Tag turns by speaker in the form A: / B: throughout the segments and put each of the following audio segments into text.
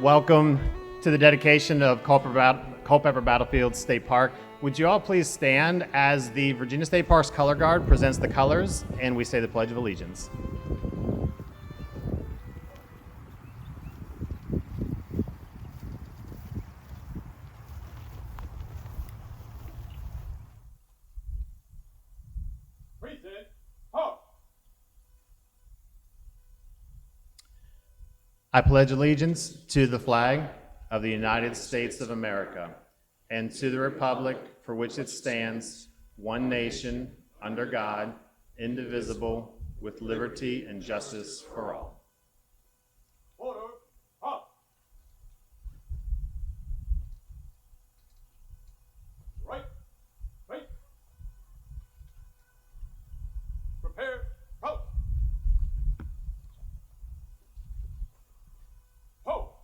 A: Welcome to the dedication of Culpeper Battlefield State Park. Would you all please stand as the Virginia State Parks Color Guard presents the colors and we say the Pledge of Allegiance. I pledge allegiance to the flag of the United States of America and to the republic for which it stands, one nation, under God, indivisible, with liberty and justice for all.
B: Order, up. Right, right. Prepare, go. Ho,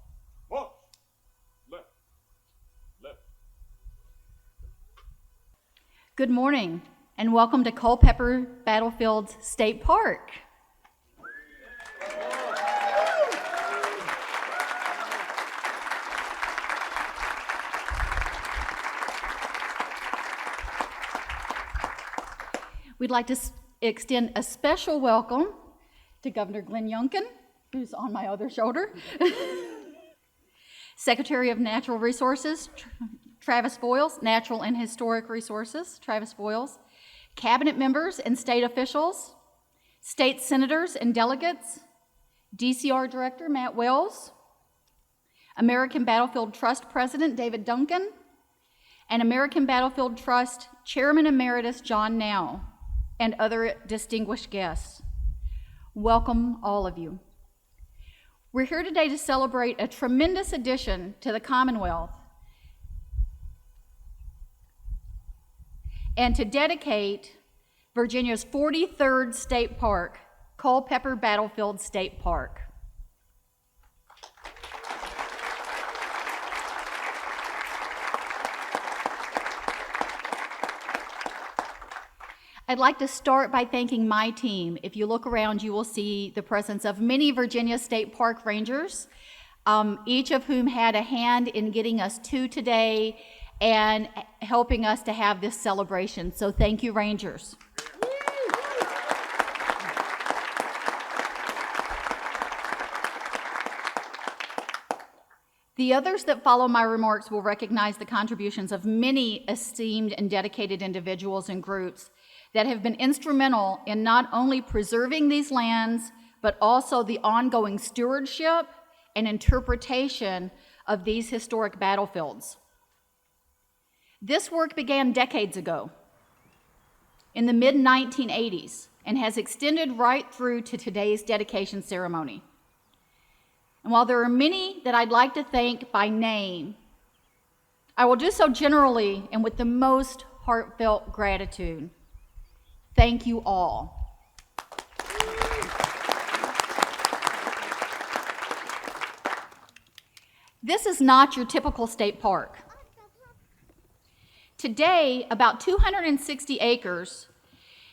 B: march. Left, left.
C: Good morning, and welcome to Culpeper Battlefield State Park. We'd like to extend a special welcome to Governor Glenn Youngkin, who's on my other shoulder, Secretary of Natural Resources, Travis Boyles, Natural and Historic Resources, Travis Boyles, cabinet members and state officials, state senators and delegates, DCR Director Matt Wells, American Battlefield Trust President David Duncan, and American Battlefield Trust Chairman Emeritus John Now, and other distinguished guests. Welcome, all of you. We're here today to celebrate a tremendous addition to the Commonwealth and to dedicate Virginia's 43rd state park, Culpeper Battlefield State Park. I'd like to start by thanking my team. If you look around, you will see the presence of many Virginia State Park Rangers, each of whom had a hand in getting us to today and helping us to have this celebration. So thank you, Rangers. The others that follow my remarks will recognize the contributions of many esteemed and dedicated individuals and groups that have been instrumental in not only preserving these lands, but also the ongoing stewardship and interpretation of these historic battlefields. This work began decades ago, in the mid-1980s, and has extended right through to today's dedication ceremony. And while there are many that I'd like to thank by name, I will do so generally and with the most heartfelt gratitude. Thank you all. This is not your typical state park. Today, about 260 acres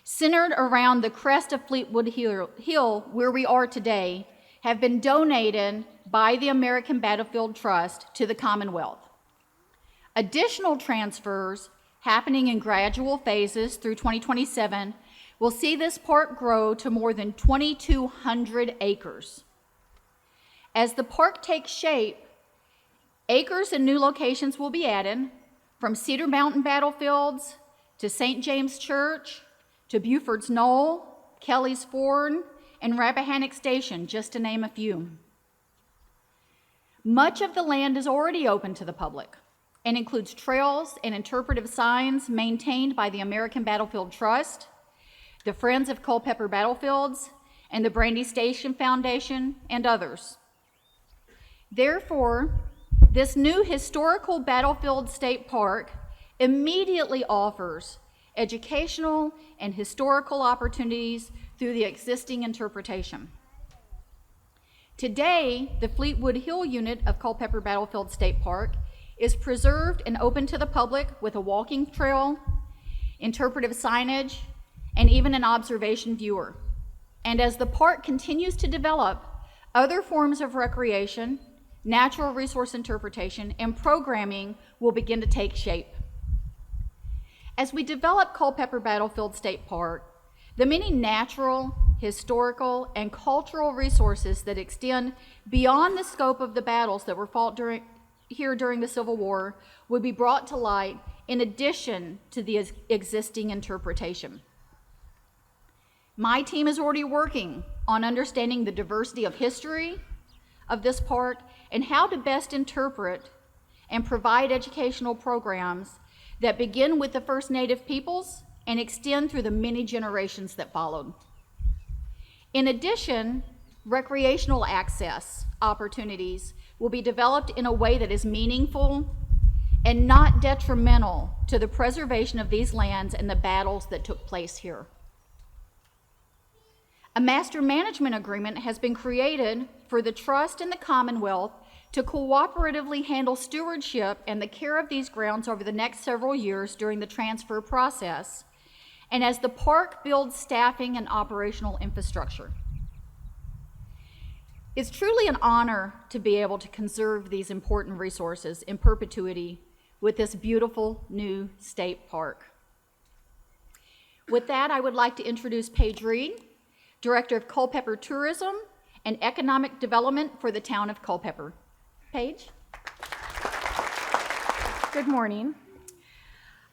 C: centered around the crest of Fleetwood Hill, where we are today, have been donated by the American Battlefield Trust to the Commonwealth. Additional transfers happening in gradual phases through 2027 will see this park grow to more than 2,200 acres. As the park takes shape, acres and new locations will be added, from Cedar Mountain battlefields to St. James Church to Buford's Knoll, Kelly's Ford, and Rappahannock Station, just to name a few. Much of the land is already open to the public and includes trails and interpretive signs maintained by the American Battlefield Trust, the Friends of Culpeper Battlefields, and the Brandy Station Foundation, and others. Therefore, this new historical Battlefield State Park immediately offers educational and historical opportunities through the existing interpretation. Today, the Fleetwood Hill unit of Culpeper Battlefield State Park is preserved and open to the public with a walking trail, interpretive signage, and even an observation viewer. And as the park continues to develop, other forms of recreation, natural resource interpretation, and programming will begin to take shape. As we develop Culpeper Battlefield State Park, the many natural, historical, and cultural resources that extend beyond the scope of the battles that were fought during the Civil War would be brought to light in addition to the existing interpretation. My team is already working on understanding the diversity of history of this park and how to best interpret and provide educational programs that begin with the first Native peoples and extend through the many generations that followed. In addition, recreational access opportunities will be developed in a way that is meaningful and not detrimental to the preservation of these lands and the battles that took place here. A master management agreement has been created for the Trust and the Commonwealth to cooperatively handle stewardship and the care of these grounds over the next several years during the transfer process, and as the park builds staffing and operational infrastructure. It's truly an honor to be able to conserve these important resources in perpetuity with this beautiful new state park. With that, I would like to introduce Paige Reed, Director of Culpeper Tourism and Economic Development for the town of Culpeper. Paige?
D: Good morning.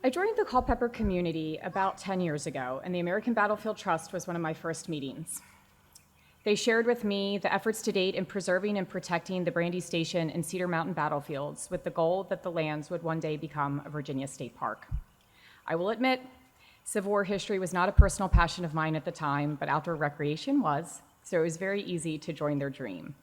D: I joined the Culpeper community about 10 years ago, and the American Battlefield Trust was one of my first meetings. They shared with me the efforts to date in preserving and protecting the Brandy Station and Cedar Mountain battlefields with the goal that the lands would one day become a Virginia state park. I will admit, Civil War history was not a personal passion of mine at the time, but outdoor recreation was, so it was very easy to join their dream.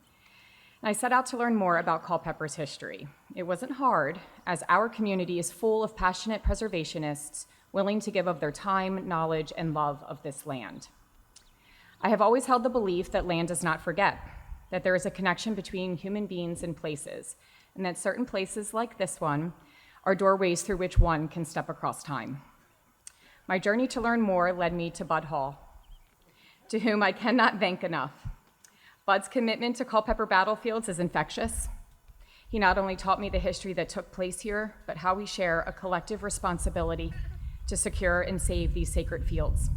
D: And I set out to learn more about Culpeper's history. It wasn't hard, as our community is full of passionate preservationists willing to give of their time, knowledge, and love of this land. I have always held the belief that land does not forget, that there is a connection between human beings and places, and that certain places like this one are doorways through which one can step across time. My journey to learn more led me to Bud Hall, to whom I cannot thank enough. Bud's commitment to Culpeper battlefields is infectious. He not only taught me the history that took place here, but how we share a collective responsibility to secure and save these sacred fields.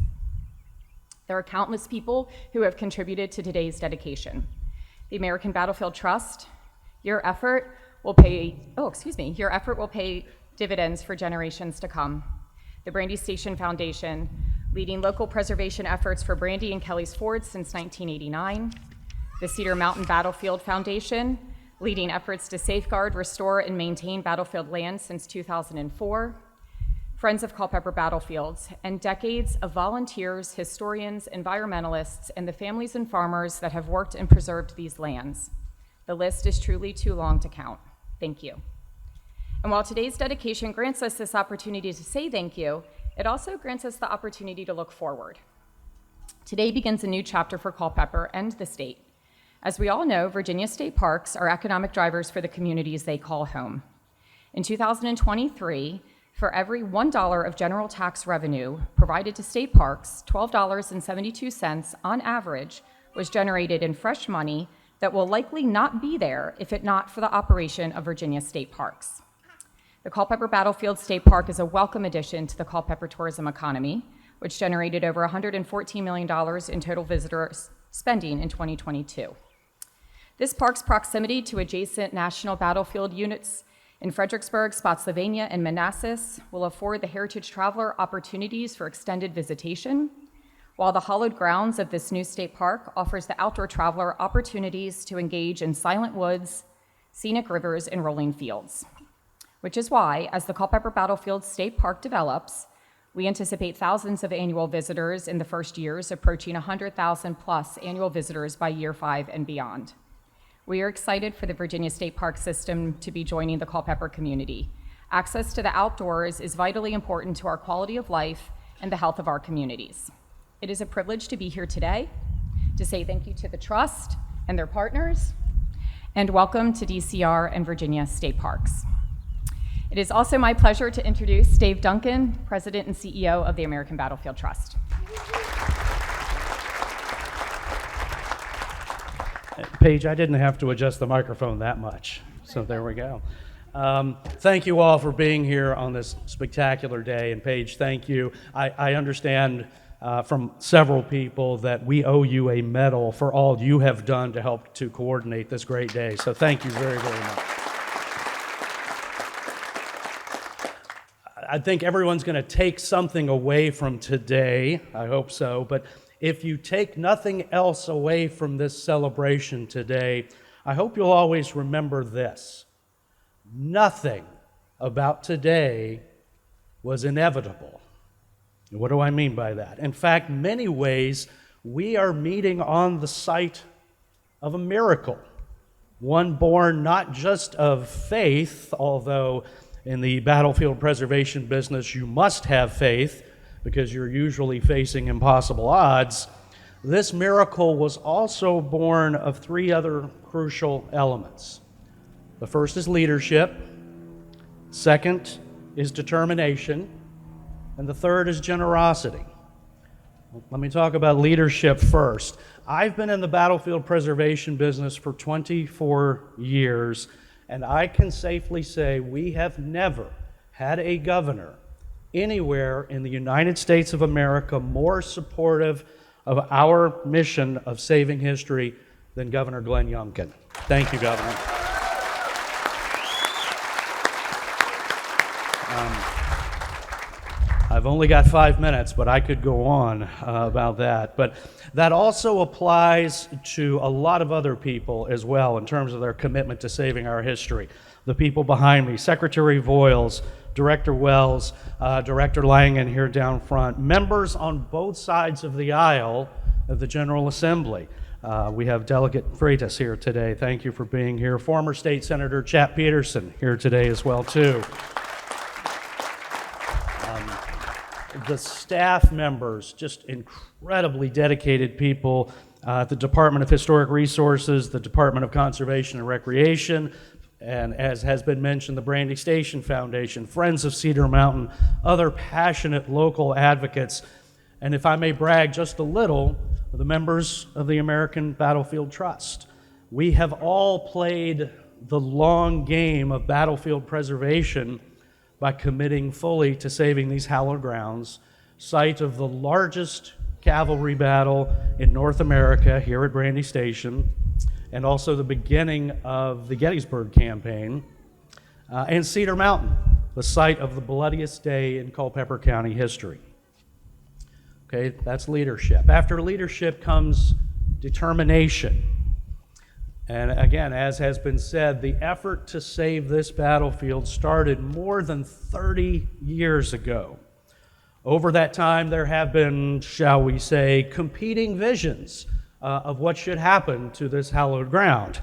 D: There are countless people who have contributed to today's dedication. The American Battlefield Trust, your effort will pay dividends for generations to come. The Brandy Station Foundation, leading local preservation efforts for Brandy and Kelly's Ford since 1989. The Cedar Mountain Battlefield Foundation, leading efforts to safeguard, restore, and maintain battlefield land since 2004. Friends of Culpeper Battlefields, and decades of volunteers, historians, environmentalists, and the families and farmers that have worked and preserved these lands. The list is truly too long to count. Thank you. And while today's dedication grants us this opportunity to say thank you, it also grants us the opportunity to look forward. Today begins a new chapter for Culpeper and the state. As we all know, Virginia state parks are economic drivers for the communities they call home. In 2023, for every $1 of general tax revenue provided to state parks, $12.72 on average was generated in fresh money that will likely not be there if it not for the operation of Virginia state parks. The Culpeper Battlefield State Park is a welcome addition to the Culpeper tourism economy, which generated over $114 million in total visitor spending in 2022. This park's proximity to adjacent national battlefield units in Fredericksburg, Spotsylvania, and Manassas will afford the heritage traveler opportunities for extended visitation, while the hallowed grounds of this new state park offers the outdoor traveler opportunities to engage in silent woods, scenic rivers, and rolling fields. Which is why, as the Culpeper Battlefield State Park develops, we anticipate thousands of annual visitors in the first years, approaching 100,000 plus annual visitors by year 5 and beyond. We are excited for the Virginia State Park System to be joining the Culpeper community. Access to the outdoors is vitally important to our quality of life and the health of our communities. It is a privilege to be here today to say thank you to the Trust and their partners, and welcome to DCR and Virginia State Parks. It is also my pleasure to introduce Dave Duncan, President and CEO of the American Battlefield Trust.
E: Paige, I didn't have to adjust the microphone that much, so there we go. Thank you all for being here on this spectacular day, and Paige, thank you. I understand from several people that we owe you a medal for all you have done to help to coordinate this great day, so thank you very, very much. I think everyone's going to take something away from today, I hope so, but if you take nothing else away from this celebration today, I hope you'll always remember this. Nothing about today was inevitable. And what do I mean by that? In fact, many ways, we are meeting on the site of a miracle, one born not just of faith, although in the battlefield preservation business you must have faith because you're usually facing impossible odds. This miracle was also born of three other crucial elements. The first is leadership, second is determination, and the third is generosity. Let me talk about leadership first. I've been in the battlefield preservation business for 24 years, and I can safely say we have never had a governor anywhere in the United States of America more supportive of our mission of saving history than Governor Glenn Youngkin. Thank you, Governor. I've only got 5 minutes, but I could go on about that. But that also applies to a lot of other people as well in terms of their commitment to saving our history. The people behind me, Secretary Voiles, Director Wells, Director Langen here down front, members on both sides of the aisle of the General Assembly. We have Delegate Freitas here today. Thank you for being here. Former State Senator Chap Peterson here today as well, too. The staff members, just incredibly dedicated people at the Department of Historic Resources, the Department of Conservation and Recreation, and as has been mentioned, the Brandy Station Foundation, Friends of Cedar Mountain, other passionate local advocates, and if I may brag just a little, the members of the American Battlefield Trust. We have all played the long game of battlefield preservation by committing fully to saving these hallowed grounds, site of the largest cavalry battle in North America here at Brandy Station, and also the beginning of the Gettysburg Campaign, and Cedar Mountain, the site of the bloodiest day in Culpeper County history. Okay, that's leadership. After leadership comes determination. And again, as has been said, the effort to save this battlefield started more than 30 years ago. Over that time, there have been, shall we say, competing visions of what should happen to this hallowed ground.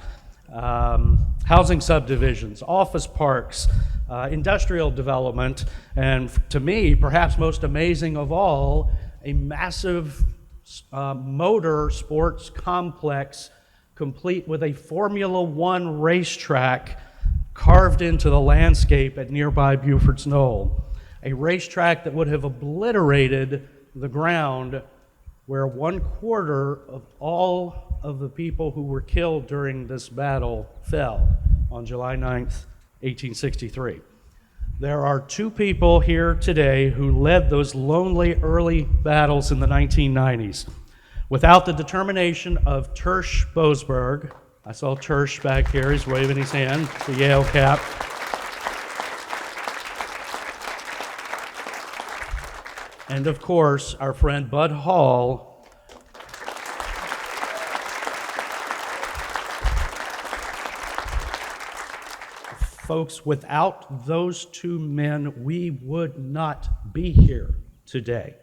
E: Housing subdivisions, office parks, industrial development, and to me, perhaps most amazing of all, a massive motor sports complex complete with a Formula One racetrack carved into the landscape at nearby Buford's Knoll. A racetrack that would have obliterated the ground where 1/4 of all of the people who were killed during this battle fell on July 9th, 1863. There are two people here today who led those lonely early battles in the 1990s. Without the determination of Tersh Boasberg, I saw Tersh back here, he's waving his hand, the Yale cap. And of course, our friend Bud Hall. Folks, without those two men, we would not be here today.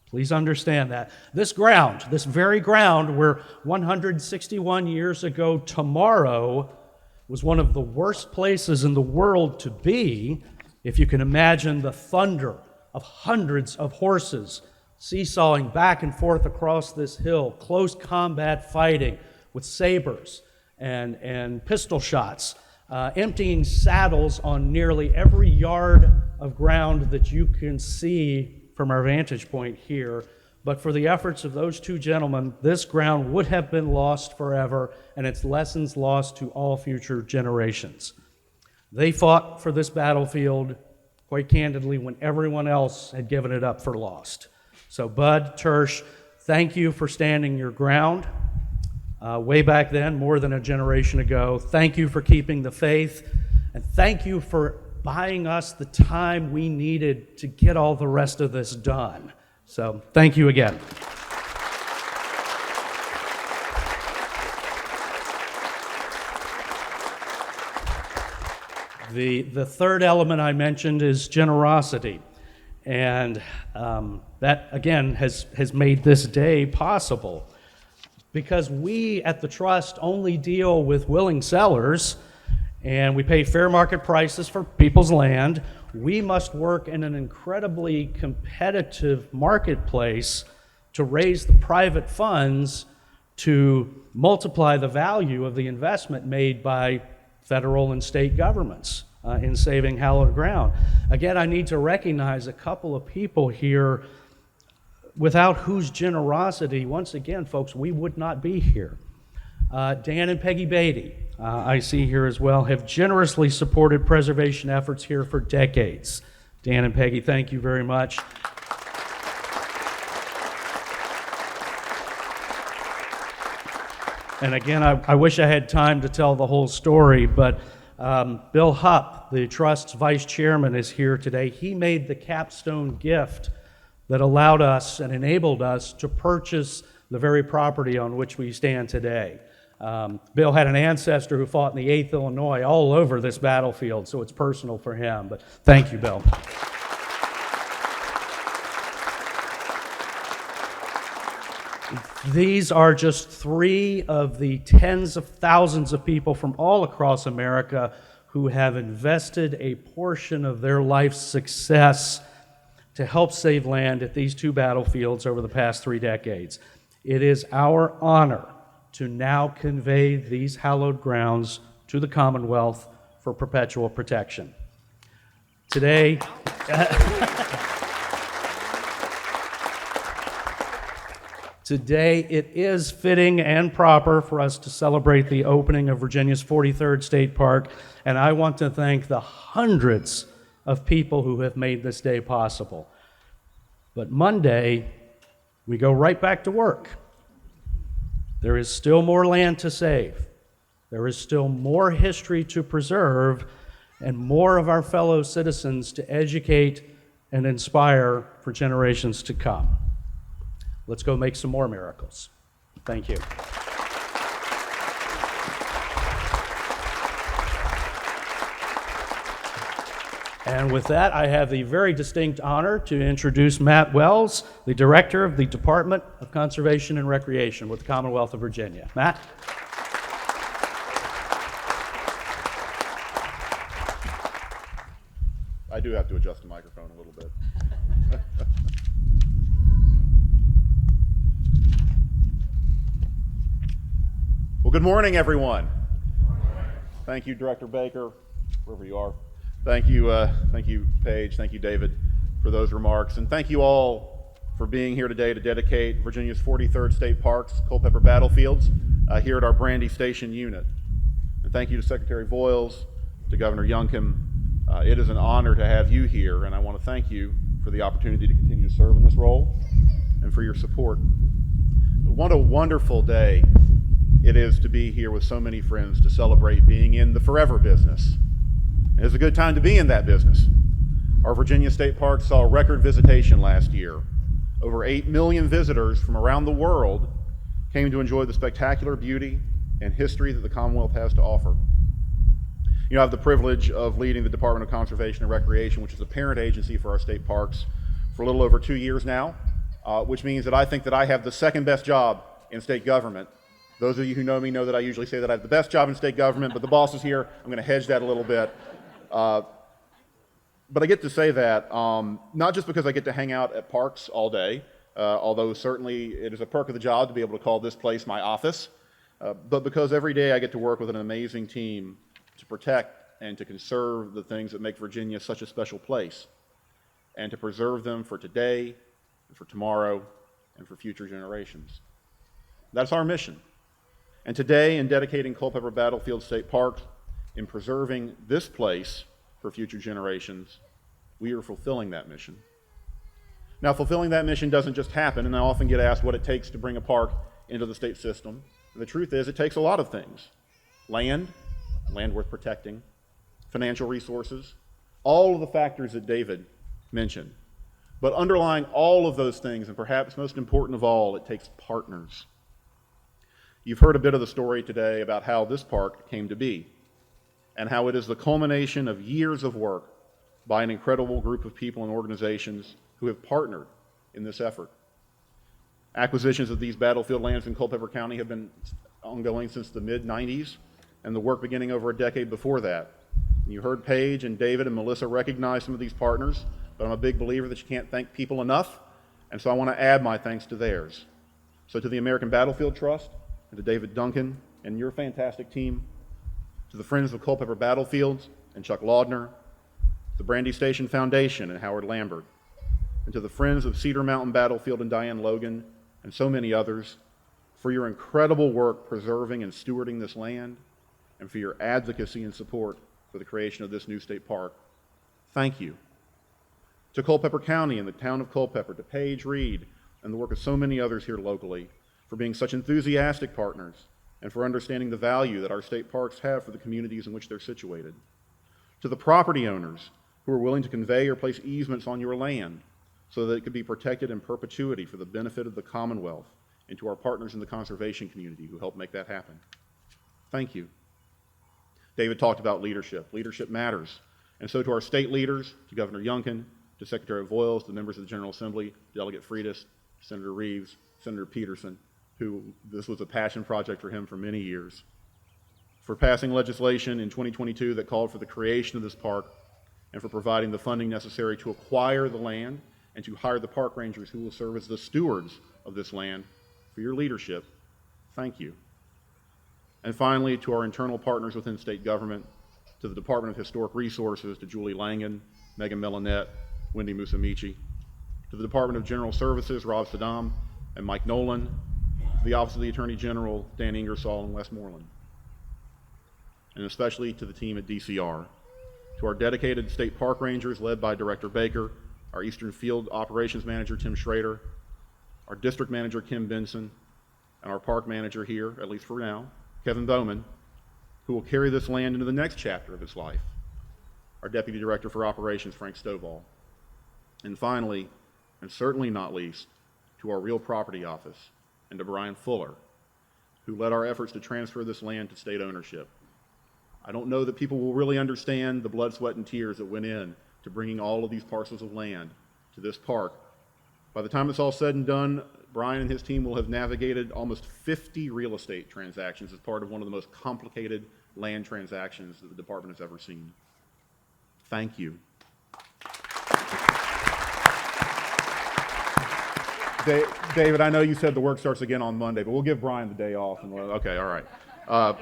E: Please understand that. This ground, this very ground where 161 years ago tomorrow was one of the worst places in the world to be, if you can imagine the thunder of hundreds of horses seesawing back and forth across this hill, close combat fighting with sabers and pistol shots, emptying saddles on nearly every yard of ground that you can see from our vantage point here, But for the efforts of those two gentlemen, this ground would have been lost forever, and its lessons lost to all future generations. They fought for this battlefield, quite candidly, when everyone else had given it up for lost. So Bud, Tersh, thank you for standing your ground. Way back then, more than a generation ago. Thank you for keeping the faith, and thank you for buying us the time we needed to get all the rest of this done. So thank you again. The third element I mentioned is generosity. And that, again, has made this day possible. Because we at the Trust only deal with willing sellers, and we pay fair market prices for people's land, we must work in an incredibly competitive marketplace to raise the private funds to multiply the value of the investment made by federal and state governments in saving hallowed ground. Again, I need to recognize a couple of people here without whose generosity, once again, folks, we would not be here. Dan and Peggy Beatty, I see here as well, have generously supported preservation efforts here for decades. Dan and Peggy, thank you very much. And again, I wish I had time to tell the whole story, but Bill Hupp, the Trust's vice chairman, is here today. He made the capstone gift that allowed us and enabled us to purchase the very property on which we stand today. Bill had an ancestor who fought in the 8th Illinois all over this battlefield, so it's personal for him. But thank you, Bill. These are just 3 of the tens of thousands of people from all across America who have invested a portion of their life's success to help save land at these 2 battlefields over the past 3 decades. It is our honor to now convey these hallowed grounds to the Commonwealth for perpetual protection. Today, today it is fitting and proper for us to celebrate the opening of Virginia's 43rd State Park, and I want to thank the hundreds of people who have made this day possible. But Monday, we go right back to work. There is still more land to save. There is still more history to preserve and more of our fellow citizens to educate and inspire for generations to come. Let's go make some more miracles. Thank you. And with that, I have the very distinct honor to introduce Matt Wells, the Director of the Department of Conservation and Recreation with the Commonwealth of Virginia. Matt?
F: I do have to adjust the microphone a little bit. Well, good morning, everyone. Thank you, Director Baker, wherever you are. Thank you, Paige. Thank you, David, for those remarks. And thank you all for being here today to dedicate Virginia's 43rd State Parks, Culpeper Battlefields, here at our Brandy Station unit. And thank you to Secretary Voiles, to Governor Youngkin. It is an honor to have you here, and I want to thank you for the opportunity to continue to serve in this role and for your support. What a wonderful day it is to be here with so many friends to celebrate being in the forever business. It is a good time to be in that business. Our Virginia State Parks saw record visitation last year. Over 8 million visitors from around the world came to enjoy the spectacular beauty and history that the Commonwealth has to offer. You know, I have the privilege of leading the Department of Conservation and Recreation, which is the parent agency for our state parks, for a little over 2 years now, which means that I think that I have the second best job in state government. Those of you who know me know that I usually say that I have the best job in state government, but the boss is here. I'm going to hedge that a little bit. But I get to say that not just because I get to hang out at parks all day, although certainly it is a perk of the job to be able to call this place my office, but because every day I get to work with an amazing team to protect and to conserve the things that make Virginia such a special place, and to preserve them for today, and for tomorrow, and for future generations. That's our mission. And today, in dedicating Culpeper Battlefield State Park, in preserving this place for future generations, we are fulfilling that mission. Now, fulfilling that mission doesn't just happen, and I often get asked what it takes to bring a park into the state system. And the truth is, it takes a lot of things. Land worth protecting, financial resources, all of the factors that David mentioned. But underlying all of those things, and perhaps most important of all, it takes partners. You've heard a bit of the story today about how this park came to be, and how it is the culmination of years of work by an incredible group of people and organizations who have partnered in this effort. Acquisitions of these battlefield lands in Culpeper County have been ongoing since the mid-90s, and the work beginning over a decade before that. You heard Paige and David and Melissa recognize some of these partners, but I'm a big believer that you can't thank people enough, and so I want to add my thanks to theirs. So to the American Battlefield Trust, and to David Duncan and your fantastic team, to the Friends of Culpeper Battlefields and Chuck Laudner, the Brandy Station Foundation and Howard Lambert, and to the Friends of Cedar Mountain Battlefield and Diane Logan, and so many others, for your incredible work preserving and stewarding this land, and for your advocacy and support for the creation of this new state park. Thank you. To Culpeper County and the town of Culpeper, to Paige Reed and the work of so many others here locally, for being such enthusiastic partners, and for understanding the value that our state parks have for the communities in which they're situated. To the property owners who are willing to convey or place easements on your land so that it could be protected in perpetuity for the benefit of the Commonwealth, and to our partners in the conservation community who helped make that happen. Thank you. David talked about leadership. Leadership matters. And so to our state leaders, to Governor Youngkin, to Secretary Voiles, to members of the General Assembly, Delegate Freitas, Senator Reeves, Senator Peterson, who this was a passion project for him for many years, for passing legislation in 2022 that called for the creation of this park, and for providing the funding necessary to acquire the land and to hire the park rangers who will serve as the stewards of this land. For your leadership, thank you. And finally, to our internal partners within state government, to the Department of Historic Resources, to Julie Langan, Megan Melanette, Wendy Musamichi, to the Department of General Services, Rob Saddam and Mike Nolan, to the Office of the Attorney General, Dan Ingersoll and Westmoreland, and especially to the team at DCR, to our dedicated state park rangers led by Director Baker, our Eastern Field Operations Manager, Tim Schrader, our District Manager, Kim Benson, and our park manager here, at least for now, Kevin Bowman, who will carry this land into the next chapter of its life, our Deputy Director for Operations, Frank Stovall. And finally, and certainly not least, to our Real Property Office and to Brian Fuller, who led our efforts to transfer this land to state ownership. I don't know that people will really understand the blood, sweat, and tears that went in to bringing all of these parcels of land to this park. By the time it's all said and done, Brian and his team will have navigated almost 50 real estate transactions as part of one of the most complicated land transactions that the department has ever seen. Thank you. David, I know you said the work starts again on Monday, but we'll give Brian the day off. Okay, all right.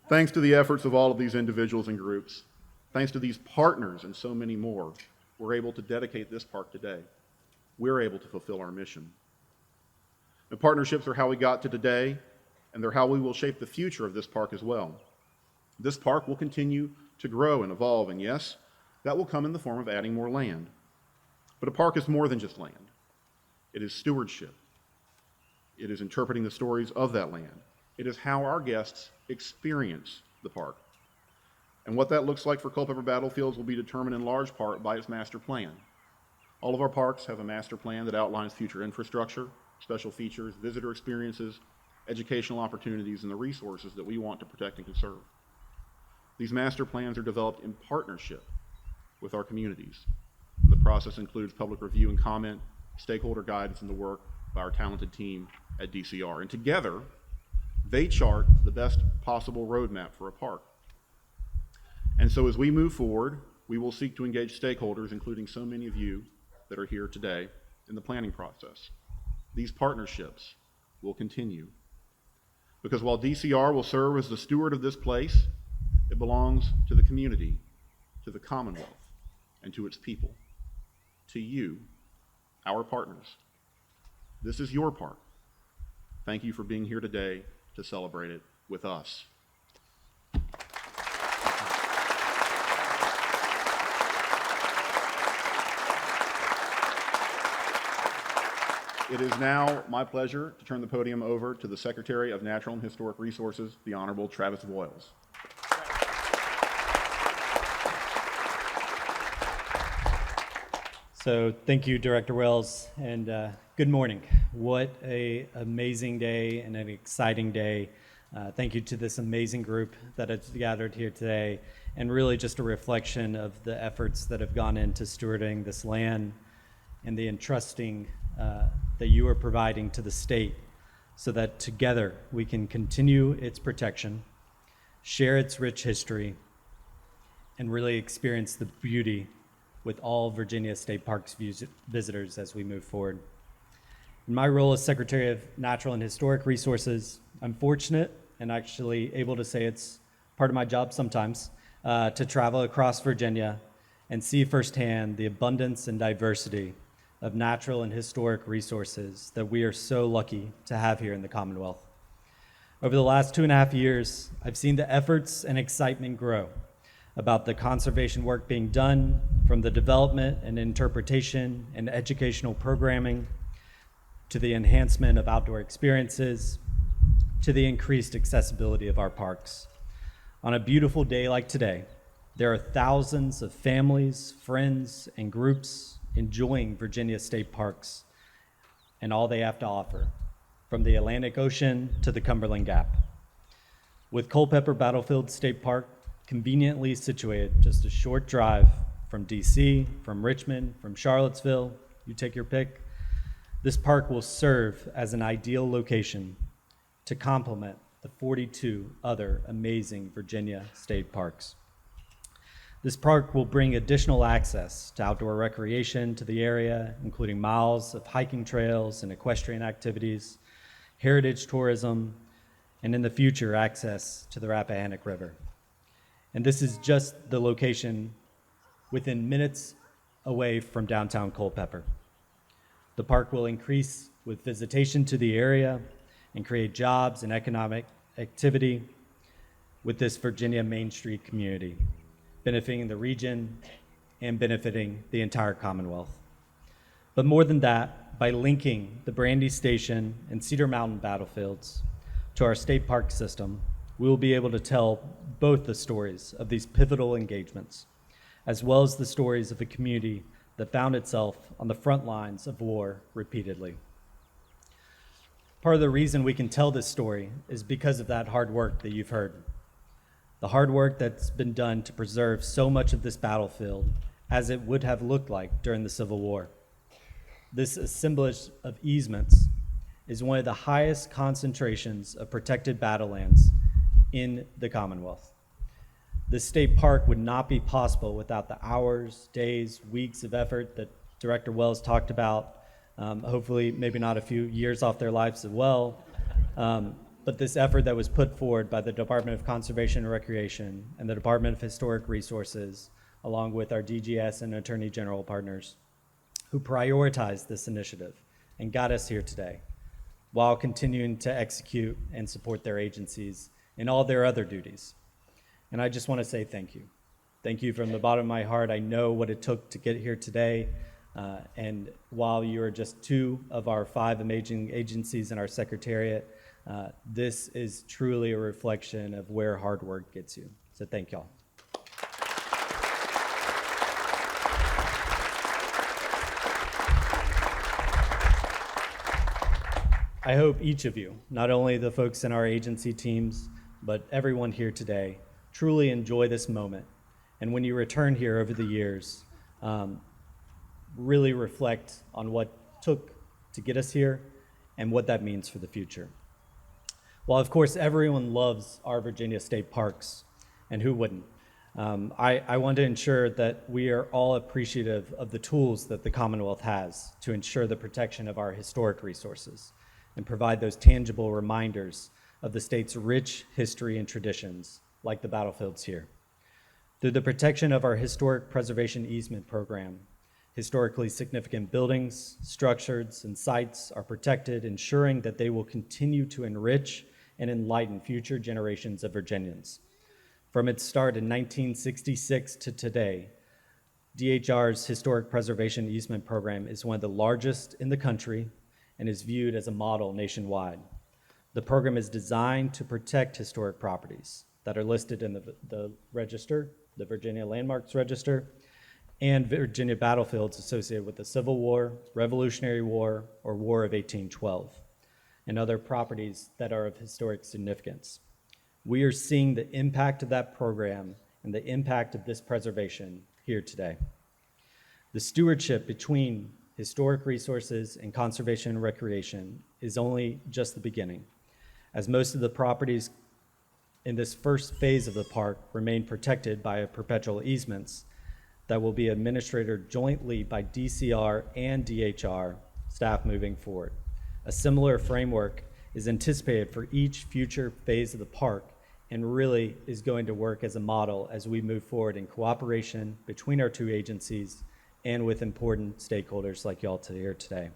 F: Thanks to the efforts of all of these individuals and groups, thanks to these partners and so many more, we're able to dedicate this park today. We're able to fulfill our mission. The partnerships are how we got to today, and they're how we will shape the future of this park as well. This park will continue to grow and evolve, and yes, that will come in the form of adding more land. But a park is more than just land. It is stewardship. It is interpreting the stories of that land. It is how our guests experience the park. And what that looks like for Culpeper Battlefields will be determined in large part by its master plan. All of our parks have a master plan that outlines future infrastructure, special features, visitor experiences, educational opportunities, and the resources that we want to protect and conserve. These master plans are developed in partnership with our communities. The process includes public review and comment, stakeholder guidance, and the work by our talented team at DCR. And together, they chart the best possible roadmap for a park. And so as we move forward, we will seek to engage stakeholders, including so many of you that are here today, in the planning process. These partnerships will continue. Because while DCR will serve as the steward of this place, it belongs to the community, to the Commonwealth, and to its people, to you, our partners. This is your park. Thank you for being here today to celebrate it with us. It is now my pleasure to turn the podium over to the Secretary of Natural and Historic Resources, the Honorable Travis Voiles.
G: So thank you, Director Wells, and good morning. What an amazing day and an exciting day. Thank you to this amazing group that has gathered here today, and really just a reflection of the efforts that have gone into stewarding this land and the entrusting that you are providing to the state so that together we can continue its protection, share its rich history, and really experience the beauty with all Virginia State Parks visitors as we move forward. In my role as Secretary of Natural and Historic Resources, I'm fortunate and actually able to say it's part of my job sometimes to travel across Virginia and see firsthand the abundance and diversity of natural and historic resources that we are so lucky to have here in the Commonwealth. Over the last 2.5 years, I've seen the efforts and excitement grow about the conservation work being done, from the development and interpretation and educational programming, to the enhancement of outdoor experiences, to the increased accessibility of our parks. On a beautiful day like today, there are thousands of families, friends, and groups enjoying Virginia State Parks and all they have to offer, from the Atlantic Ocean to the Cumberland Gap. With Culpeper Battlefield State Park conveniently situated just a short drive from DC, from Richmond, from Charlottesville, you take your pick, this park will serve as an ideal location to complement the 42 other amazing Virginia state parks. This park will bring additional access to outdoor recreation to the area, including miles of hiking trails and equestrian activities, heritage tourism, and in the future, access to the Rappahannock River. And this is just the location within minutes away from downtown Culpeper. The park will increase with visitation to the area and create jobs and economic activity with this Virginia Main Street community, benefiting the region and benefiting the entire Commonwealth. But more than that, by linking the Brandy Station and Cedar Mountain battlefields to our state park system, we will be able to tell both the stories of these pivotal engagements, as well as the stories of a community that found itself on the front lines of war repeatedly. Part of the reason we can tell this story is because of that hard work that you've heard. The hard work that's been done to preserve so much of this battlefield as it would have looked like during the Civil War. This assemblage of easements is one of the highest concentrations of protected battlelands in the Commonwealth. This state park would not be possible without the hours, days, weeks of effort that Director Wells talked about, hopefully maybe not a few years off their lives as well, but this effort that was put forward by the Department of Conservation and Recreation and the Department of Historic Resources, along with our DGS and Attorney General partners, who prioritized this initiative and got us here today, while continuing to execute and support their agencies in all their other duties. And I just want to say thank you. Thank you from the bottom of my heart. I know what it took to get here today. And while you are just 2 of our 5 amazing agencies in our secretariat, this is truly a reflection of where hard work gets you. So thank y'all. I hope each of you, not only the folks in our agency teams, but everyone here today, truly enjoy this moment. And when you return here over the years, really reflect on what took to get us here and what that means for the future. While of course everyone loves our Virginia state parks, and who wouldn't, I want to ensure that we are all appreciative of the tools that the Commonwealth has to ensure the protection of our historic resources and provide those tangible reminders of the state's rich history and traditions, like the battlefields here. Through the protection of our historic preservation easement program Historically significant buildings, structures, and sites are protected, ensuring that they will continue to enrich and enlighten future generations of Virginians. From its start in 1966 to today, DHR's Historic Preservation Easement Program is one of the largest in the country and is viewed as a model nationwide. The program is designed to protect historic properties that are listed in the register, the Virginia Landmarks Register, and Virginia battlefields associated with the Civil War, Revolutionary War, or War of 1812, and other properties that are of historic significance. We are seeing the impact of that program and the impact of this preservation here today. The stewardship between historic resources and conservation and recreation is only just the beginning, as most of the properties in this first phase of the park remain protected by perpetual easements that will be administered jointly by DCR and DHR staff moving forward. A similar framework is anticipated for each future phase of the park and really is going to work as a model as we move forward in cooperation between our two agencies and with important stakeholders like y'all here today.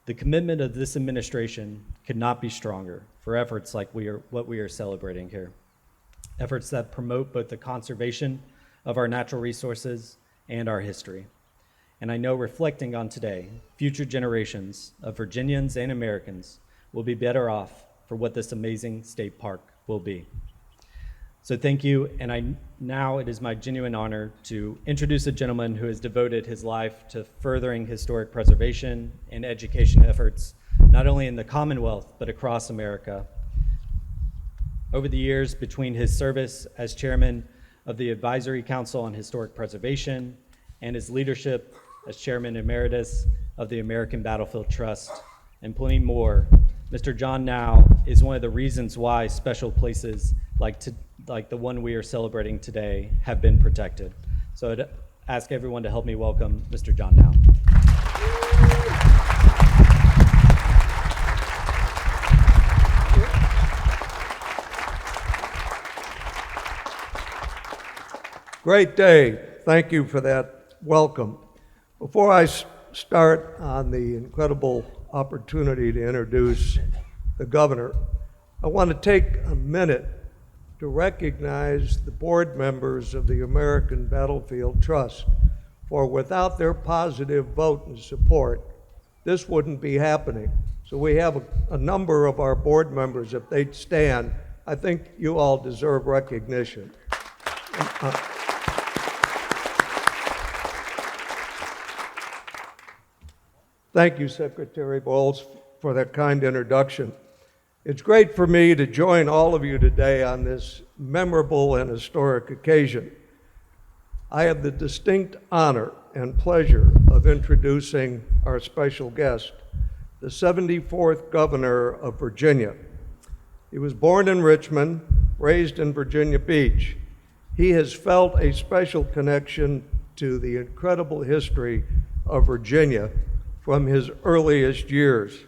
G: The commitment of this administration could not be stronger for efforts like what we are celebrating here. Efforts that promote both the conservation of our natural resources and our history. And I know reflecting on today, future generations of Virginians and Americans will be better off for what this amazing state park will be. So thank you, and now it is my genuine honor to introduce a gentleman who has devoted his life to furthering historic preservation and education efforts, not only in the Commonwealth, but across America. Over the years, between his service as chairman of the Advisory Council on Historic Preservation and his leadership as chairman emeritus of the American Battlefield Trust, and plenty more, Mr. John Now is one of the reasons why special places like the one we are celebrating today have been protected. So I'd ask everyone to help me welcome Mr. John Now.
H: Great day. Thank you for that welcome. Before I start on the incredible opportunity to introduce the governor, I want to take a minute to recognize the board members of the American Battlefield Trust, for without their positive vote and support, this wouldn't be happening. So we have a number of our board members, if they'd stand, I think you all deserve recognition. Thank you, Secretary Bowles, for that kind introduction. It's great for me to join all of you today on this memorable and historic occasion. I have the distinct honor and pleasure of introducing our special guest, the 74th Governor of Virginia. He was born in Richmond, raised in Virginia Beach. He has felt a special connection to the incredible history of Virginia from his earliest years.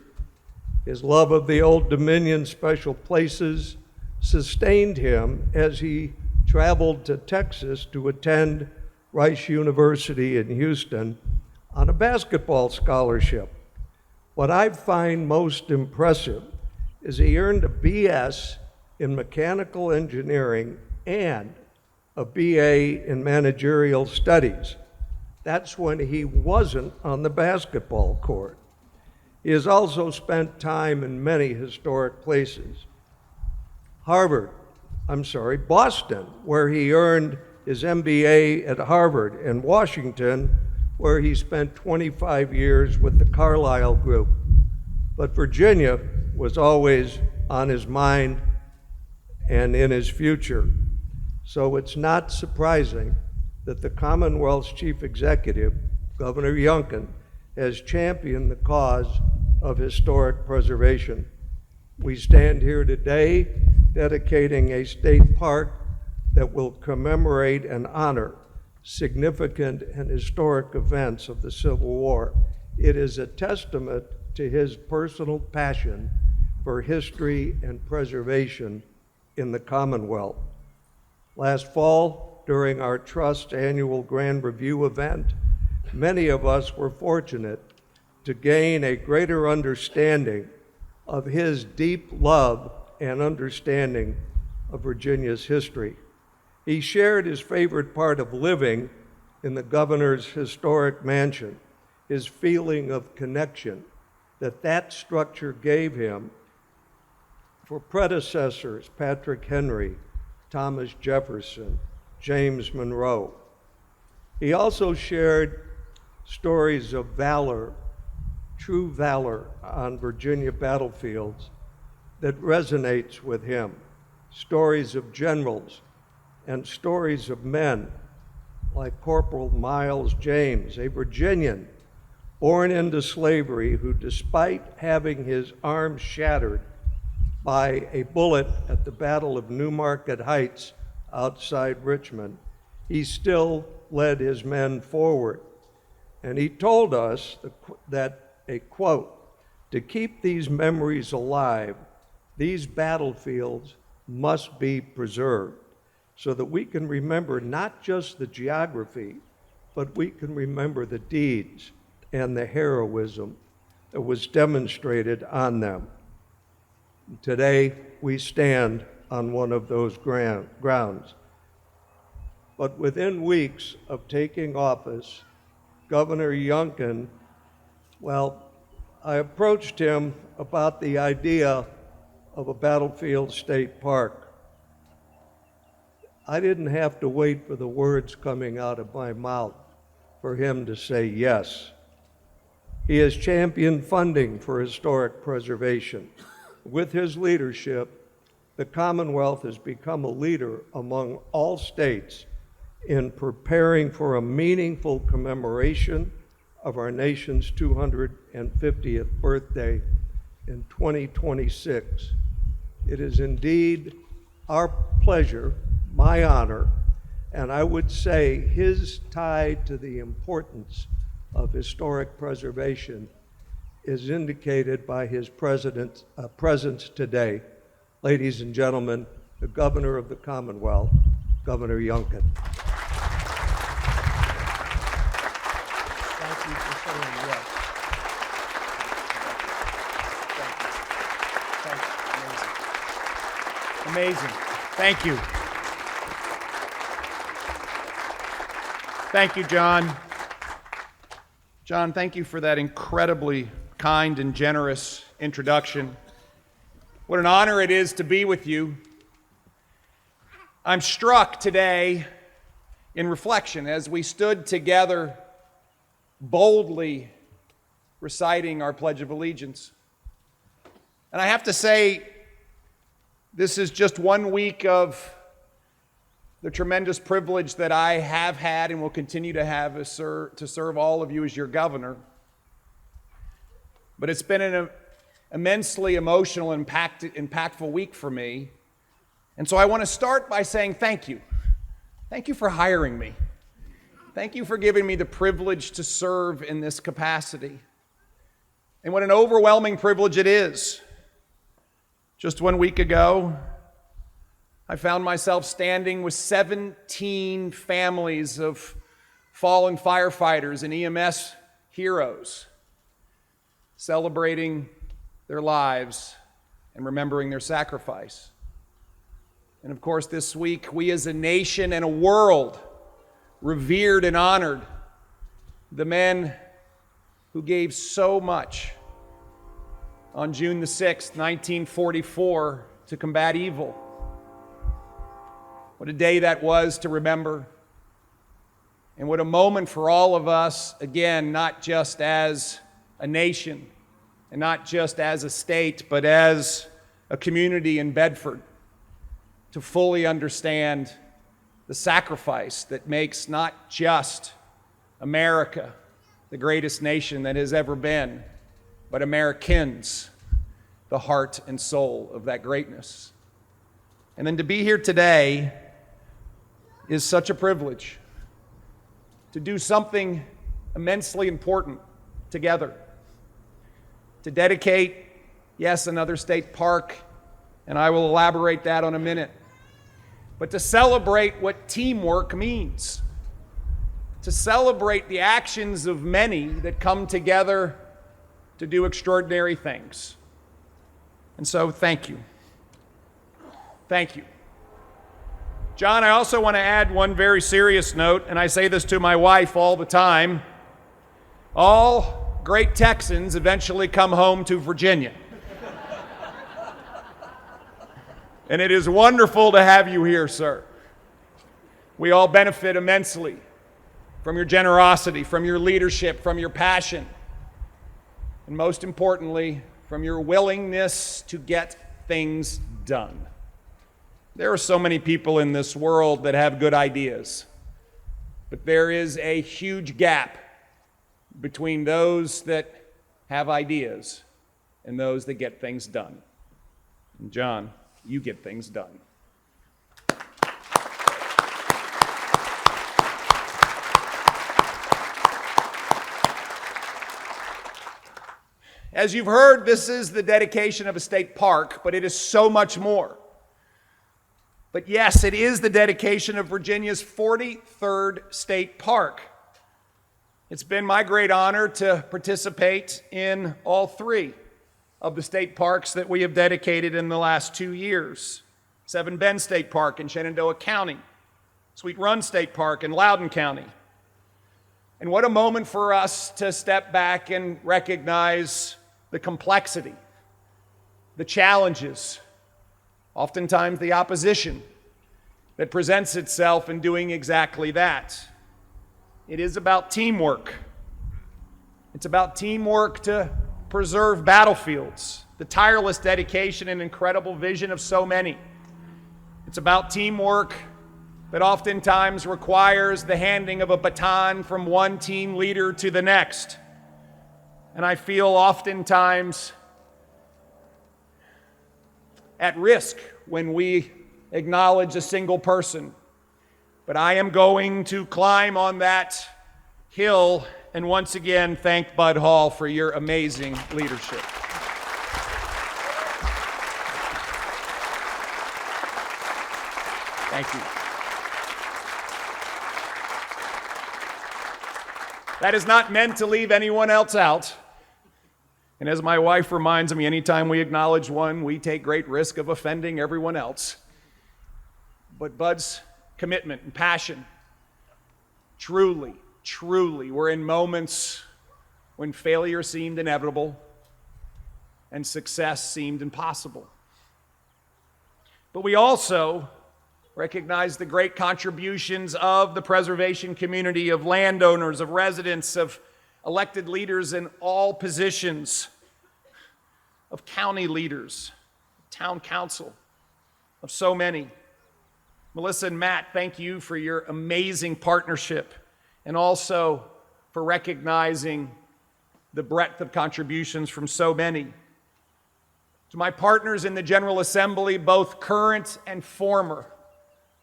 H: His love of the Old Dominion special places sustained him as he traveled to Texas to attend Rice University in Houston on a basketball scholarship. What I find most impressive is he earned a BS in mechanical engineering and a BA in managerial studies. That's when he wasn't on the basketball court. He has also spent time in many historic places. Boston, where he earned his MBA at Harvard, and Washington, where he spent 25 years with the Carlyle Group. But Virginia was always on his mind and in his future. So it's not surprising that the Commonwealth's chief executive, Governor Youngkin, has championed the cause of historic preservation. We stand here today dedicating a state park that will commemorate and honor significant and historic events of the Civil War. It is a testament to his personal passion for history and preservation in the Commonwealth. Last fall, during our Trust annual Grand Review event, many of us were fortunate to gain a greater understanding of his deep love and understanding of Virginia's history. He shared his favorite part of living in the governor's historic mansion, his feeling of connection that structure gave him for predecessors, Patrick Henry, Thomas Jefferson, James Monroe. He also shared stories of valor, true valor on Virginia battlefields that resonates with him, stories of generals and stories of men like Corporal Miles James, a Virginian born into slavery who, despite having his arm shattered by a bullet at the Battle of Newmarket Heights outside Richmond, he still led his men forward. And he told us that, a quote, "To keep these memories alive, these battlefields must be preserved so that we can remember not just the geography, but we can remember the deeds and the heroism that was demonstrated on them." Today, we stand on one of those grounds. But within weeks of taking office, Governor Youngkin, I approached him about the idea of a battlefield state park. I didn't have to wait for the words coming out of my mouth for him to say yes. He has championed funding for historic preservation. With his leadership, the Commonwealth has become a leader among all states in preparing for a meaningful commemoration of our nation's 250th birthday in 2026. It is indeed our pleasure, my honor, and I would say his tie to the importance of historic preservation is indicated by his presence today. Ladies and gentlemen, the Governor of the Commonwealth, Governor Youngkin.
E: Thank you for saying yes. Thank you. Amazing. Thank you.
I: Thank you, John. John, thank you for that incredibly kind and generous introduction. What an honor it is to be with you. I'm struck today in reflection as we stood together boldly reciting our Pledge of Allegiance. And I have to say, this is just 1 week of the tremendous privilege that I have had and will continue to have to serve all of you as your governor. But it's been an immensely emotional, impactful week for me. And so I want to start by saying thank you. Thank you for hiring me. Thank you for giving me the privilege to serve in this capacity. And what an overwhelming privilege it is. Just 1 week ago, I found myself standing with 17 families of fallen firefighters and EMS heroes, celebrating their lives and remembering their sacrifice. And of course, this week, we as a nation and a world revered and honored the men who gave so much on June the 6th, 1944, to combat evil. What a day that was to remember. And what a moment for all of us, again, not just as a nation and not just as a state, but as a community in Bedford, to fully understand the sacrifice that makes not just America the greatest nation that has ever been, but Americans the heart and soul of that greatness. And then to be here today is such a privilege to do something immensely important together. To dedicate, yes, another state park, and I will elaborate that on a minute, but to celebrate what teamwork means. to celebrate the actions of many that come together to do extraordinary things. And so, thank you. Thank you. John, I also want to add one very serious note, and I say this to my wife all the time. All great Texans eventually come home to Virginia. And it is wonderful to have you here, sir. We all benefit immensely from your generosity, from your leadership, from your passion, and most importantly, from your willingness to get things done. There are so many people in this world that have good ideas, but there is a huge gap between those that have ideas and those that get things done. And John, you get things done. As you've heard, this is the dedication of a state park, but it is so much more. But yes, it is the dedication of Virginia's 43rd state park. It's been my great honor to participate in all three of the state parks that we have dedicated in the last 2 years. Seven Bend State Park in Shenandoah County, Sweet Run State Park in Loudoun County. And what a moment for us to step back and recognize the complexity, the challenges, oftentimes the opposition that presents itself in doing exactly that. It is about teamwork. It's about teamwork to preserve battlefields, the tireless dedication and incredible vision of so many. It's about teamwork that oftentimes requires the handing of a baton from one team leader to the next. And I feel oftentimes at risk when we acknowledge a single person. But I am going to climb on that hill and once again thank Bud Hall for your amazing leadership. Thank you. That is not meant to leave anyone else out. And as my wife reminds me, anytime we acknowledge one, we take great risk of offending everyone else. But Bud's commitment and passion, truly were in moments when failure seemed inevitable and success seemed impossible. But we also recognize the great contributions of the preservation community, of landowners, of residents, of elected leaders in all positions, of county leaders, town council, of so many. Melissa and Matt, thank you for your amazing partnership and also for recognizing the breadth of contributions from so many. To my partners in the General Assembly, both current and former,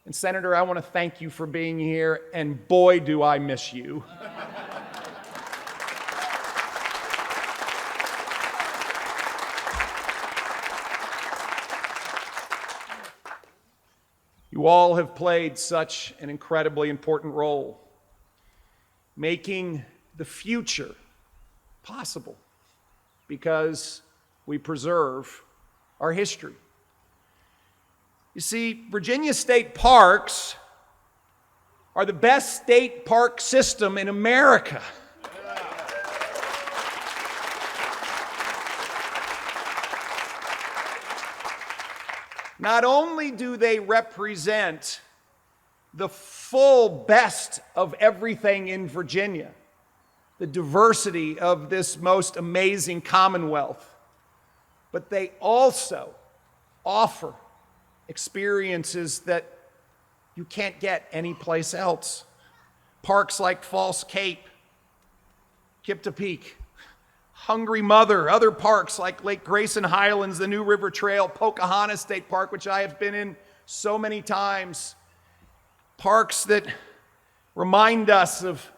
I: and Senator, I want to thank you for being here, and boy, do I miss you. You all have played such an incredibly important role, making the future possible because we preserve our history. You see, Virginia state parks are the best state park system in America. Not only do they represent the full best of everything in Virginia, the diversity of this most amazing commonwealth, but they also offer experiences that you can't get anyplace else. Parks like False Cape, Kiptopeke, Hungry Mother, other parks like Lake Grayson Highlands, the New River Trail, Pocahontas State Park, which I have been in so many times. Parks that remind us of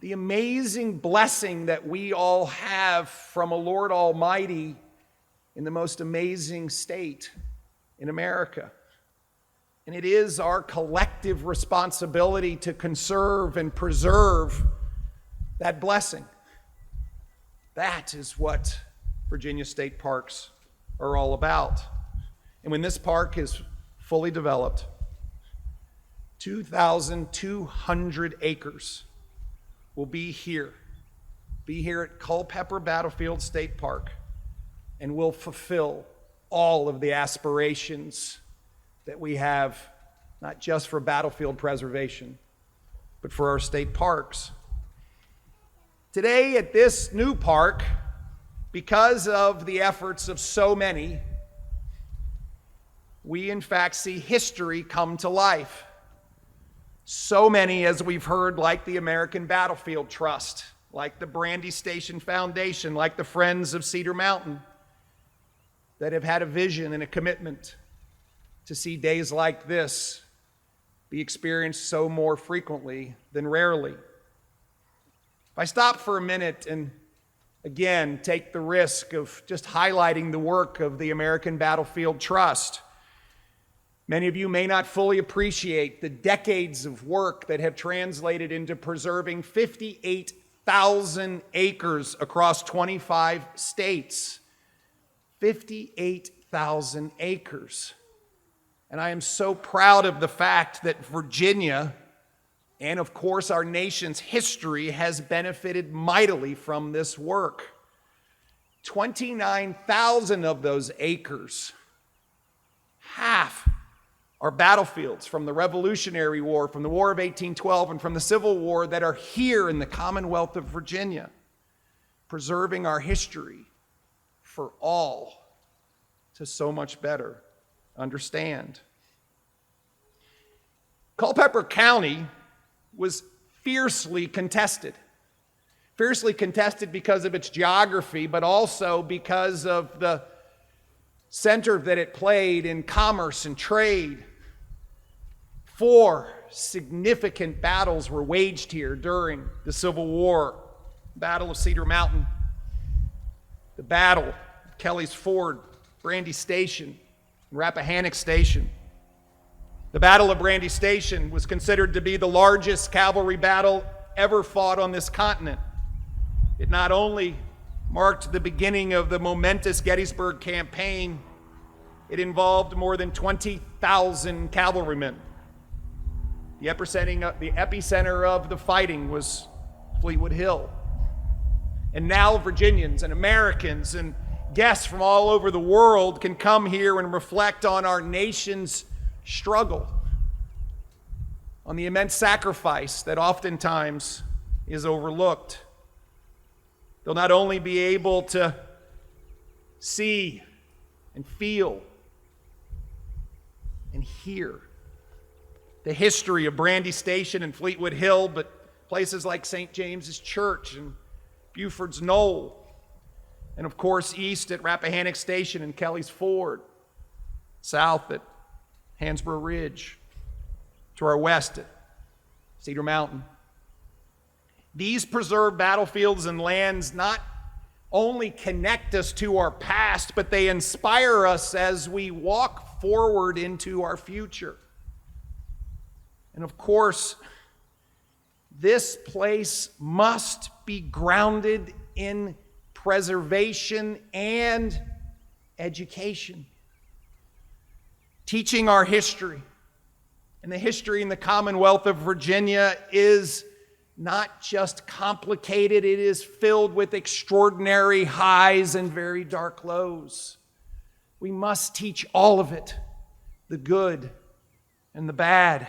I: the amazing blessing that we all have from a Lord Almighty in the most amazing state in America. And it is our collective responsibility to conserve and preserve that blessing. That is what Virginia state parks are all about. And when this park is fully developed, 2,200 acres will be here at Culpeper Battlefield State Park, and will fulfill all of the aspirations that we have, not just for battlefield preservation, but for our state parks. Today at this new park, because of the efforts of so many, we in fact see history come to life. So many, as we've heard, like the American Battlefield Trust, like the Brandy Station Foundation, like the Friends of Cedar Mountain, that have had a vision and a commitment to see days like this be experienced so more frequently than rarely. If I stop for a minute and again take the risk of just highlighting the work of the American Battlefield Trust, many of you may not fully appreciate the decades of work that have translated into preserving 58,000 acres across 25 states. 58,000 acres. And I am so proud of the fact that Virginia, and of course our nation's history, has benefited mightily from this work. 29,000 of those acres, half, are battlefields from the Revolutionary War, from the War of 1812, and from the Civil War that are here in the Commonwealth of Virginia, preserving our history for all to so much better understand. Culpeper County was fiercely contested. Fiercely contested because of its geography, but also because of the center that it played in commerce and trade. 4 significant battles were waged here during the Civil War. Battle of Cedar Mountain, the Battle of Kelly's Ford, Brandy Station, and Rappahannock Station. The Battle of Brandy Station was considered to be the largest cavalry battle ever fought on this continent. It not only marked the beginning of the momentous Gettysburg campaign, it involved more than 20,000 cavalrymen. The epicenter of the fighting was Fleetwood Hill. And now Virginians and Americans and guests from all over the world can come here and reflect on our nation's struggle, on the immense sacrifice that oftentimes is overlooked. They'll not only be able to see and feel and hear the history of Brandy Station and Fleetwood Hill, but places like St. James's Church and Buford's Knoll, and of course east at Rappahannock Station and Kelly's Ford, south at Hansborough Ridge, to our west at Cedar Mountain. These preserved battlefields and lands not only connect us to our past, but they inspire us as we walk forward into our future. And of course, this place must be grounded in preservation and education. Teaching our history and the history in the Commonwealth of Virginia is not just complicated, it is filled with extraordinary highs and very dark lows. We must teach all of it, the good and the bad,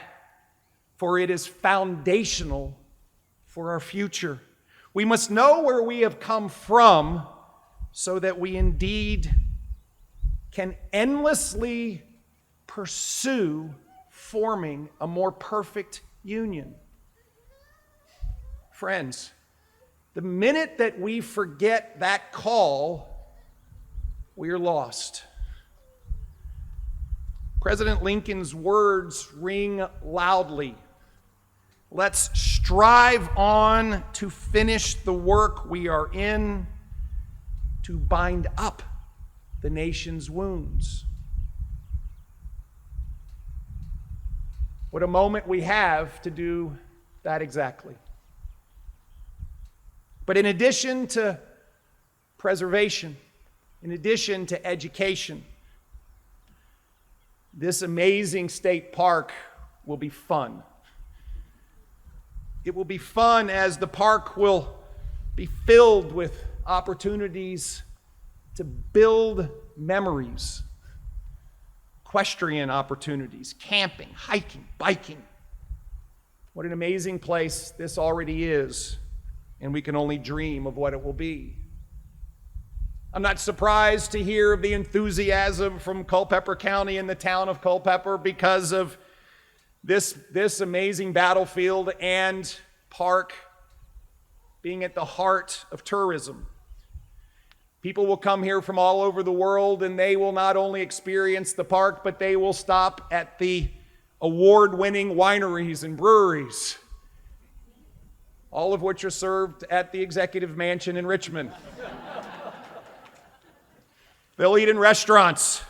I: for it is foundational for our future. We must know where we have come from so that we indeed can endlessly pursue forming a more perfect union. Friends, the minute that we forget that call, we are lost. President Lincoln's words ring loudly. Let's strive on to finish the work we are in, to bind up the nation's wounds. What a moment we have to do that exactly. But in addition to preservation, in addition to education, this amazing state park will be fun. It will be fun as the park will be filled with opportunities to build memories, equestrian opportunities, camping, hiking, biking. What an amazing place this already is, and we can only dream of what it will be. I'm not surprised to hear of the enthusiasm from Culpeper County and the town of Culpeper because of this amazing battlefield and park being at the heart of tourism. People will come here from all over the world, and they will not only experience the park, but they will stop at the award-winning wineries and breweries, all of which are served at the Executive Mansion in Richmond. They'll eat in restaurants.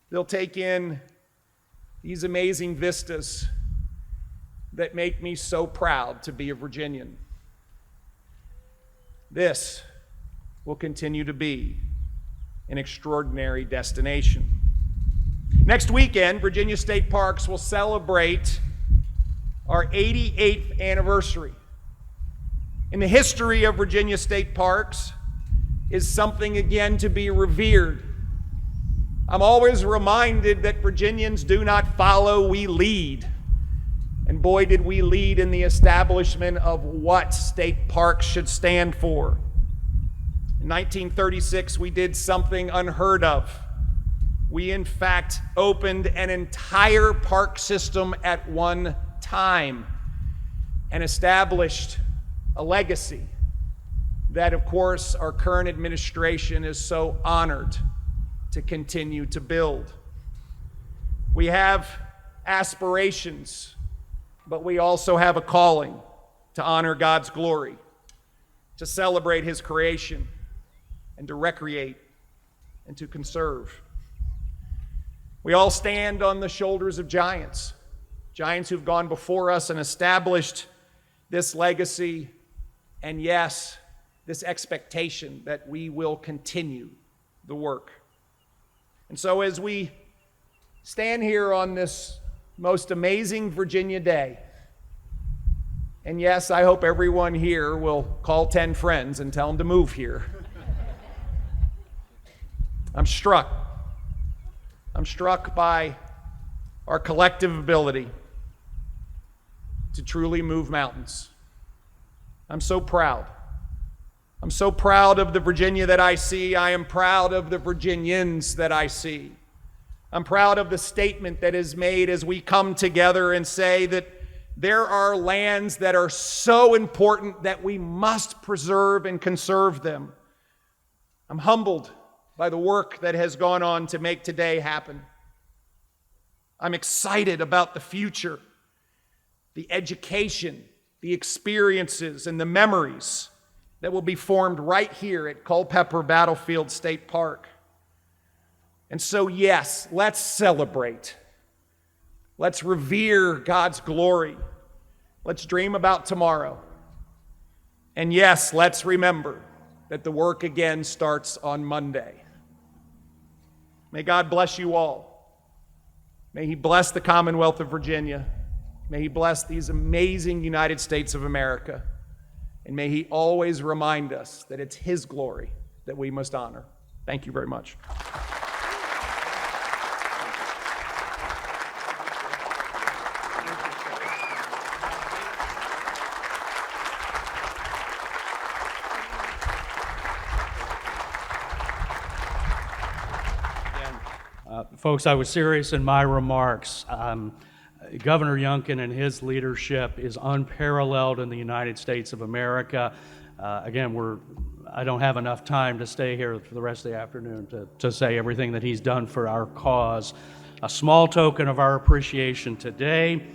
I: They'll take in these amazing vistas that make me so proud to be a Virginian. This will continue to be an extraordinary destination. Next weekend, Virginia State Parks will celebrate our 88th anniversary. In the history of Virginia State Parks is something again to be revered. I'm always reminded that Virginians do not follow, we lead. And boy, did we lead in the establishment of what state parks should stand for. In 1936, we did something unheard of. We, in fact, opened an entire park system at one time and established a legacy that, of course, our current administration is so honored to continue to build. We have aspirations, but we also have a calling to honor God's glory, to celebrate His creation, and to recreate and to conserve. We all stand on the shoulders of giants, giants who've gone before us and established this legacy, and yes, this expectation that we will continue the work. And so as we stand here on this most amazing Virginia day, and yes, I hope everyone here will call 10 friends and tell them to move here. I'm struck by our collective ability to truly move mountains. I'm so proud. I'm so proud of the Virginia that I see. I am proud of the Virginians that I see. I'm proud of the statement that is made as we come together and say that there are lands that are so important that we must preserve and conserve them. I'm humbled by the work that has gone on to make today happen. I'm excited about the future, the education, the experiences, and the memories that will be formed right here at Culpeper Battlefield State Park. And so, yes, let's celebrate. Let's revere God's glory. Let's dream about tomorrow. And yes, let's remember that the work again starts on Monday. May God bless you all. May He bless the Commonwealth of Virginia. May He bless these amazing United States of America. And may He always remind us that it's His glory that we must honor. Thank you very much.
E: Folks, I was serious in my remarks. Governor Youngkin and his leadership is unparalleled in the United States of America. Again, I don't have enough time to stay here for the rest of the afternoon to say everything that he's done for our cause. A small token of our appreciation today,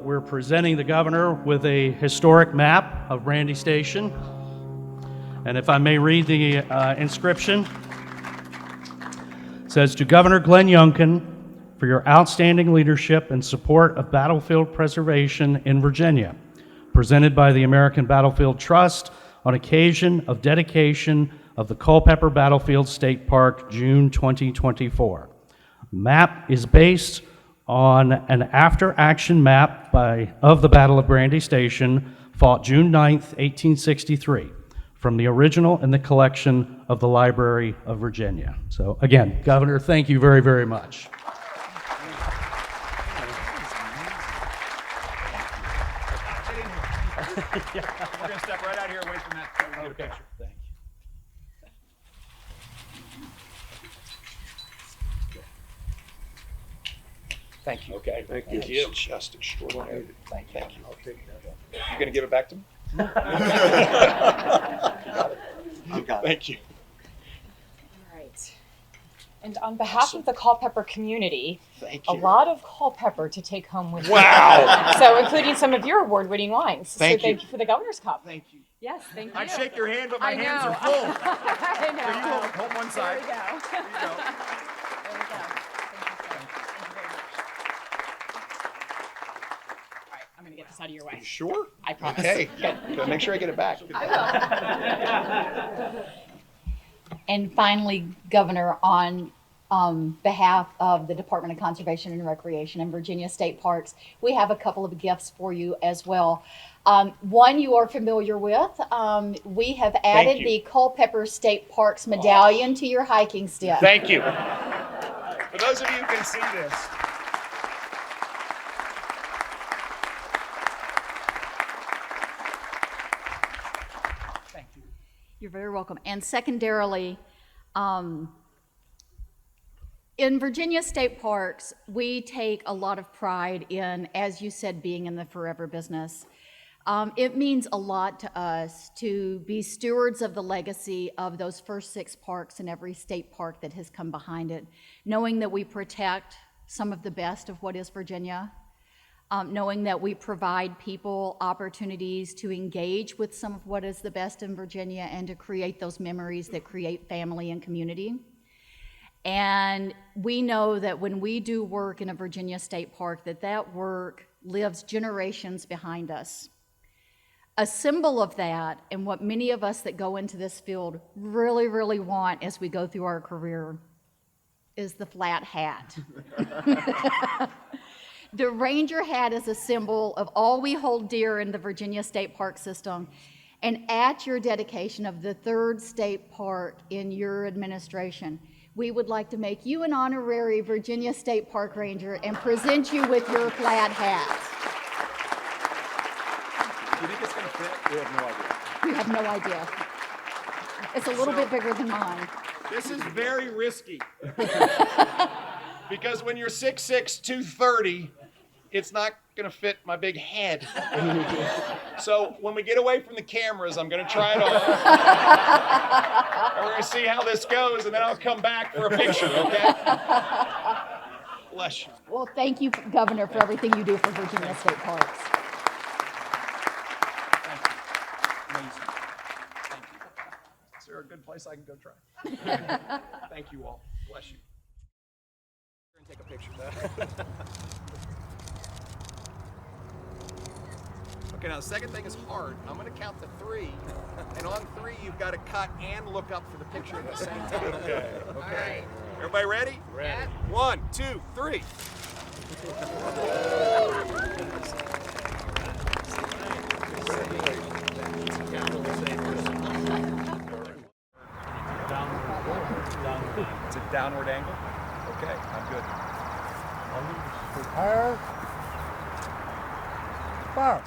E: we're presenting the governor with a historic map of Brandy Station. And if I may read the inscription, it says, "To Governor Glenn Youngkin, for your outstanding leadership and support of battlefield preservation in Virginia, presented by the American Battlefield Trust on occasion of dedication of the Culpeper Battlefield State Park, June 2024. Map is based on an after-action map of the Battle of Brandy Station, fought June 9th, 1863, from the original in the collection of the Library of Virginia. So again, Governor, thank you very, very much.
I: We're going to step right out here away from that. Get a picture.
E: Thank you.
I: Thank you.
H: Okay, thank you. Just extraordinary.
I: Thank you.
H: I'll take that.
I: You going to give it back to me? Thank you.
D: All right. And on behalf of the Culpeper community, a lot of Culpeper to take home with you.
I: Wow.
D: So including some of your award-winning wines.
I: Thank
D: so thank
I: you.
D: you for the Governor's Cup.
I: Thank you.
D: Yes, thank you.
I: I'd shake your hand, but my
D: I
I: hands
D: know.
I: are full.
D: I know.
I: So you hold one side.
D: There we go.
I: There you go.
D: There we go. Thank you very much. All right, I'm going to get this out of your way.
I: Sure?
D: I promise.
I: Okay. Good. Make sure I get it back.
C: And finally, Governor, on behalf of the Department of Conservation and Recreation and Virginia State Parks, we have a couple of gifts for you as well. One you are familiar with. We have added
I: you.
C: the Culpeper State Parks medallion to your hiking stick.
I: Thank you. For those of you who can see this, thank you.
C: You're very welcome. And secondarily, in Virginia State Parks, we take a lot of pride in, as you said, being in the forever business. It means a lot to us to be stewards of the legacy of those first 6 parks and every state park that has come behind it, knowing that we protect some of the best of what is Virginia, knowing that we provide people opportunities to engage with some of what is the best in Virginia and to create those memories that create family and community. And we know that when we do work in a Virginia State Park, that work lives generations behind us. A symbol of that, and what many of us that go into this field really, really want as we go through our career, is the flat hat. The ranger hat is a symbol of all we hold dear in the Virginia State Park system. And at your dedication of the 3rd state park in your administration, we would like to make you an honorary Virginia State Park Ranger and present you with your flat hat.
I: Do you think it's going to fit? We have no idea.
C: We have no idea. It's a little bit bigger than mine.
I: This is very risky. Because when you're 6'6", 230, it's not going to fit my big head. So when we get away from the cameras, I'm going to try it on. And we're going to see how this goes, and then I'll come back for a picture, okay? Bless you.
C: Well, thank you, Governor, for everything you do for Virginia State Parks.
I: Thank you. Amazing. Thank you. Is there a good place I can go try? Thank you all. Bless you. Take a picture of that. Okay, now the second thing is hard. I'm going to count to 3, and on 3 you've got to cut and look up for the picture at the same time. Okay. Okay. Right. Everybody ready? Ready. 1, 2, 3. It's a downward angle. Okay, I'm good.
H: Prepare. Fire.